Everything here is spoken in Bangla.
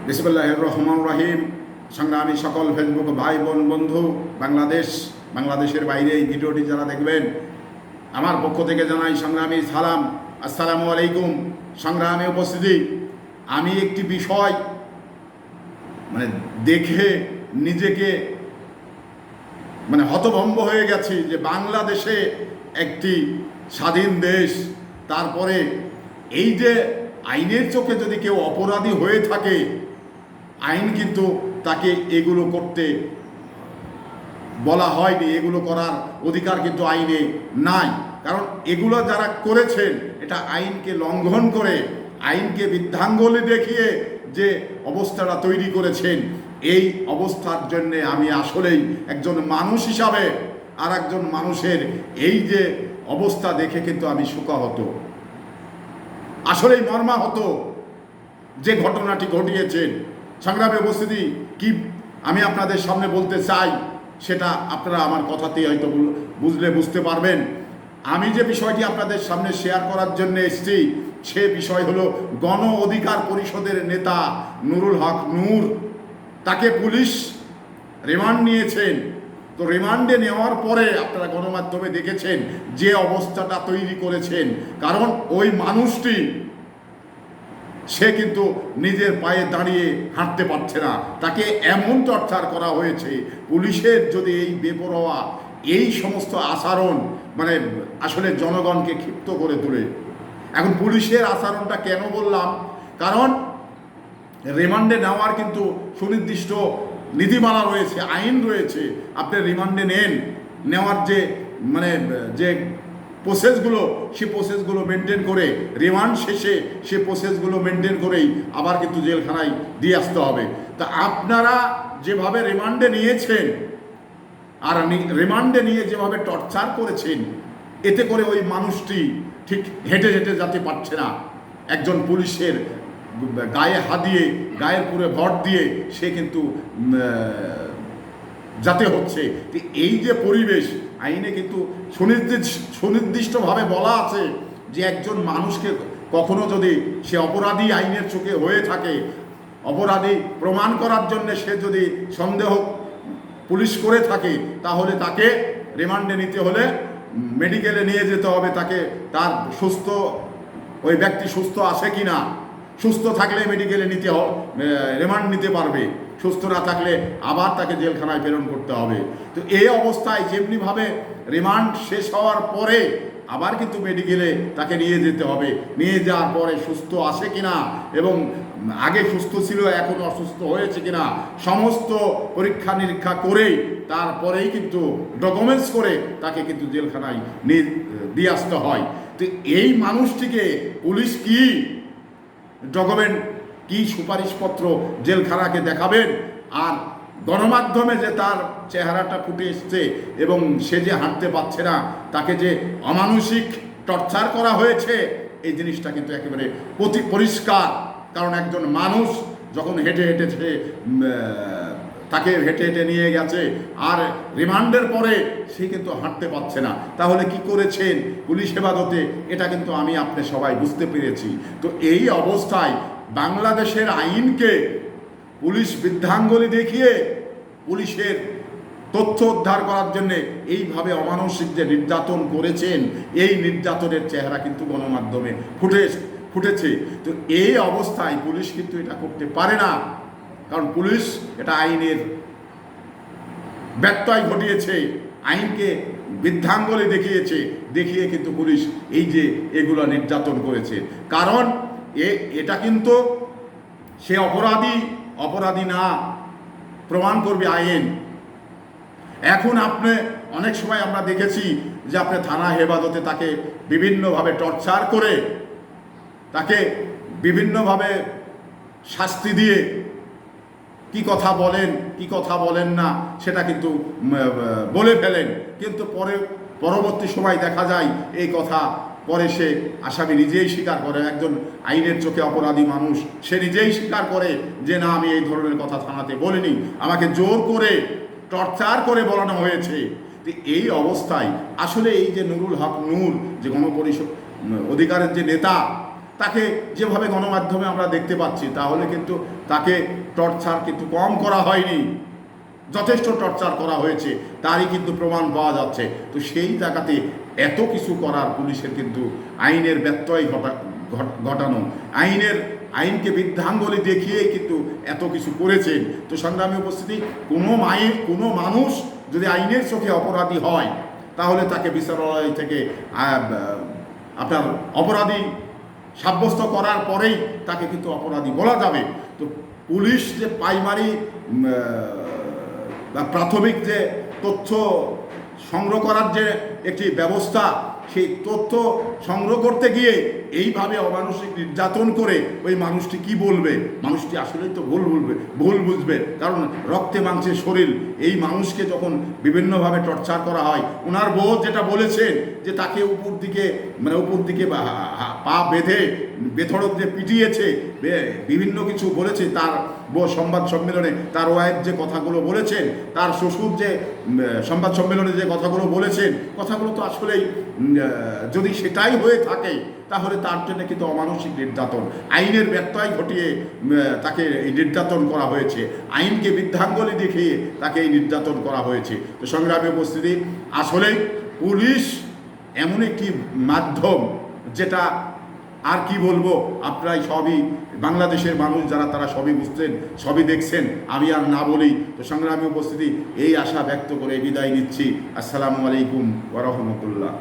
বিসমিল্লাহির রহমানির রহিম। সংগ্রামী সকল ফেসবুক ভাই বোন বন্ধু, বাংলাদেশের বাইরে এই ভিডিওটি যারা দেখবেন, আমার পক্ষ থেকে জানাই সংগ্রামী সালাম, আসসালামু আলাইকুম। সংগ্রামী উপস্থিতি, আমি একটি বিষয় দেখে নিজেকে হতভম্ব হয়ে গেছি যে বাংলাদেশে একটি স্বাধীন দেশ, তারপরে এই যে আইনের চোখে যদি কেউ অপরাধী হয়ে থাকে, আইন কিন্তু তাকে এগুলো করতে বলা হয়নি, এগুলো করার অধিকার কিন্তু আইনে নাই। কারণ এগুলো যারা করেছেন এটা আইনকে লঙ্ঘন করে, আইনকে বৃদ্ধাঙ্গুলি দেখিয়ে যে অবস্থাটা তৈরি করেছেন, এই অবস্থার জন্যে আমি আসলেই একজন মানুষ হিসাবে আর একজন মানুষের এই যে অবস্থা দেখে কিন্তু আমি শোকাহত, আসলেই মর্মাহত যে ঘটনাটি ঘটিয়েছেন। সংগ্রামে উপস্থিতি, কি আমি আপনাদের সামনে বলতে চাই সেটা আপনারা আমার কথাতেই হয়তো বুঝতে পারবেন। আমি যে বিষয়টি আপনাদের সামনে শেয়ার করার জন্য এসেছি সে বিষয় হলো গণ অধিকার পরিষদের নেতা নুরুল হক নূর, তাকে পুলিশ রিমান্ড নিয়েছেন। তো রিমান্ডে নেওয়ার পরে আপনারা গণমাধ্যমে দেখেছেন যে অবস্থাটা তৈরি করেছেন। কারণ ওই মানুষটি সে কিন্তু নিজের পায়ে দাঁড়িয়ে হাঁটতে পারছে না, তাকে এমন টর্চার করা হয়েছে। পুলিশের যদি এই বেপরোয়া এই সমস্ত আচরণ আসলে জনগণকে ক্ষিপ্ত করে তোলে। এখন পুলিশের আচরণটা কেন বললাম, কারণ রিমান্ডে নেওয়ার কিন্তু সুনির্দিষ্ট নীতিমালা রয়েছে, আইন রয়েছে। আপনি রিমান্ডে নেওয়ার যে প্রসেসগুলো, সে প্রসেসগুলো মেনটেন করে রিমান্ড শেষে সে প্রসেসগুলো মেনটেন করেই আবার কিন্তু জেলখানায় দিয়ে আসতে হবে। তা আপনারা যেভাবে রিমান্ডে নিয়েছেন আর রিমান্ডে নিয়ে যেভাবে টর্চার করেছেন, এতে করে ওই মানুষটি ঠিক হেঁটে হেঁটে যেতে পারছে না। একজন পুলিশের গায়ে হাত দিয়ে, গায়ের পুরে ভর দিয়ে সে কিন্তু যাতে হচ্ছে। এই যে পরিবেশ, আইনে কিন্তু সুনির্দিষ্টভাবে বলা আছে যে একজন মানুষকে কখনো যদি সে অপরাধী আইনের চোখে হয়ে থাকে, অপরাধী প্রমাণ করার জন্য সে যদি সন্দেহ পুলিশ করে থাকে, তাহলে তাকে রিমান্ডে নিতে হলে মেডিকেলে নিয়ে যেতে হবে। তাকে তার ওই ব্যক্তি সুস্থ আছে কি না, সুস্থ থাকলে মেডিকেলে রিমান্ড নিতে পারবে, সুস্থ না থাকলে আবার তাকে জেলখানায় প্রেরণ করতে হবে। তো এই অবস্থায় যেমনিভাবে রিমান্ড শেষ হওয়ার পরে আবার কিন্তু মেডিকেলে তাকে নিয়ে যেতে হবে। নিয়ে যাওয়ার পরে সুস্থ আছে কিনা এবং আগে সুস্থ ছিল এখন অসুস্থ হয়েছে কিনা সমস্ত পরীক্ষা নিরীক্ষা করে তারপরেই কিন্তু ডকুমেন্টস করে তাকে কিন্তু জেলখানায় দিয়ে আসতে হয়। তো এই মানুষটিকে পুলিশ কি ডকুমেন্ট, কি সুপারিশপত্র জেলখানাকে দেখাবেন? আর গণমাধ্যমে যে তার চেহারাটা ফুটে এসছে এবং সে যে হাঁটতে পারছে না, তাকে যে অমানসিক টর্চার করা হয়েছে, এই জিনিসটা কিন্তু একেবারে পরিষ্কার। কারণ একজন মানুষ যখন হেঁটে হেঁটেছে, তাকে হেঁটে হেঁটে নিয়ে গেছে আর রিমান্ডের পরে সে কিন্তু হাঁটতে পারছে না, তাহলে কি করেছেন পুলিশ হেফাজতে, এটা কিন্তু আমি আপনি সবাই বুঝতে পেরেছি। তো এই অবস্থায় বাংলাদেশের আইনকে পুলিশ বৃদ্ধাঙ্গুলি দেখিয়ে পুলিশের তথ্য উদ্ধার করার জন্যে এইভাবে অমানসিক যে নির্যাতন করেছেন, এই নির্যাতনের চেহারা কিন্তু গণমাধ্যমে ফুটেছে। তো এই অবস্থায় পুলিশ কিন্তু এটা করতে পারে না, কারণ পুলিশ এটা আইনের ব্যত্যয় ঘটিয়েছে, আইনকে বৃদ্ধাঙ্গুলি দেখিয়ে কিন্তু পুলিশ এই যে এগুলো নির্যাতন করেছে। কারণ এটা কিন্তু সে অপরাধী না প্রমাণ করবে আইন। এখন আপনি অনেক সময় আমরা দেখেছি যে আপনি থানা হেফাজতে তাকে বিভিন্নভাবে টর্চার করে, তাকে বিভিন্নভাবে শাস্তি দিয়ে কি কথা বলেন কি কথা বলেন না সেটা কিন্তু বলে ফেলেন, কিন্তু পরবর্তী সময় দেখা যায় এই কথা পরে সে আসামি নিজেই স্বীকার করে। একজন আইনের চোখে অপরাধী মানুষ সে নিজেই স্বীকার করে যে না, আমি এই ধরনের কথা থানাতে বলিনি, আমাকে জোর করে টর্চার করে বলানো হয়েছে। এই অবস্থায় আসলে এই যে নুরুল হক নূর, যে গণপরিষদ অধিকারের যে নেতা, তাকে যেভাবে গণমাধ্যমে আমরা দেখতে পাচ্ছি, তাহলে কিন্তু তাকে টর্চার কিন্তু কম করা হয়নি, যথেষ্ট টর্চার করা হয়েছে, তারই কিন্তু প্রমাণ পাওয়া যাচ্ছে। তো সেই জায়গাতে এত কিছু করার পুলিশের কিন্তু আইনের ব্যত্যয় ঘটানো, আইনকে বৃদ্ধাঙ্গুলি দেখিয়েই কিন্তু এত কিছু করেছেন। তো সংগ্রামী উপস্থিতি, কোনো মানুষ যদি আইনের চোখে অপরাধী হয়, তাহলে তাকে বিচারালয় থেকে আপনার অপরাধী সাব্যস্ত করার পরেই তাকে কিন্তু অপরাধী বলা যাবে। তো পুলিশ যে প্রাইমারি বা প্রাথমিক যে তথ্য সংগ্রহ করার যে একটি ব্যবস্থা, সেই তথ্য সংগ্রহ করতে গিয়ে এইভাবে অমানসিক নির্যাতন করে ওই মানুষটি কি বলবে? মানুষটি আসলেই তো ভুল বুঝবে, কারণ রক্তে মাংসের শরীর। এই মানুষকে যখন বিভিন্নভাবে টর্চার করা হয়, ওনার বউ যেটা বলেছেন যে তাকে উপর দিকে পা বেঁধে বেধড়ক যে পিটিয়েছে, বিভিন্ন কিছু বলেছে, তার বউ সংবাদ সম্মেলনে তার ওয়াইফ যে কথাগুলো বলেছেন, তার শ্বশুর যে সংবাদ সম্মেলনে যে কথাগুলো বলেছেন, কথাগুলো তো আসলেই যদি সেটাই হয়ে থাকে, তাহলে তার জন্য কিন্তু অমানসিক নির্যাতন, আইনের ব্যত্যয় ঘটিয়ে তাকে এই নির্যাতন করা হয়েছে, আইনকে বৃদ্ধাঙ্গুলি দেখিয়ে তাকে এই নির্যাতন করা হয়েছে। তো সংগ্রামী উপস্থিতি, আসলেই পুলিশ এমন একটি মাধ্যম, যেটা আর কি বলবো, আপনারাই সবই বাংলাদেশের মানুষ যারা, তারা সবই বুঝছেন, সবই দেখছেন, আমি আর না বলি। তো সংগ্রামী উপস্থিতি, এই আশা ব্যক্ত করে বিদায় নিচ্ছি। আসসালামু আলাইকুম ওয়া রাহমাতুল্লাহ।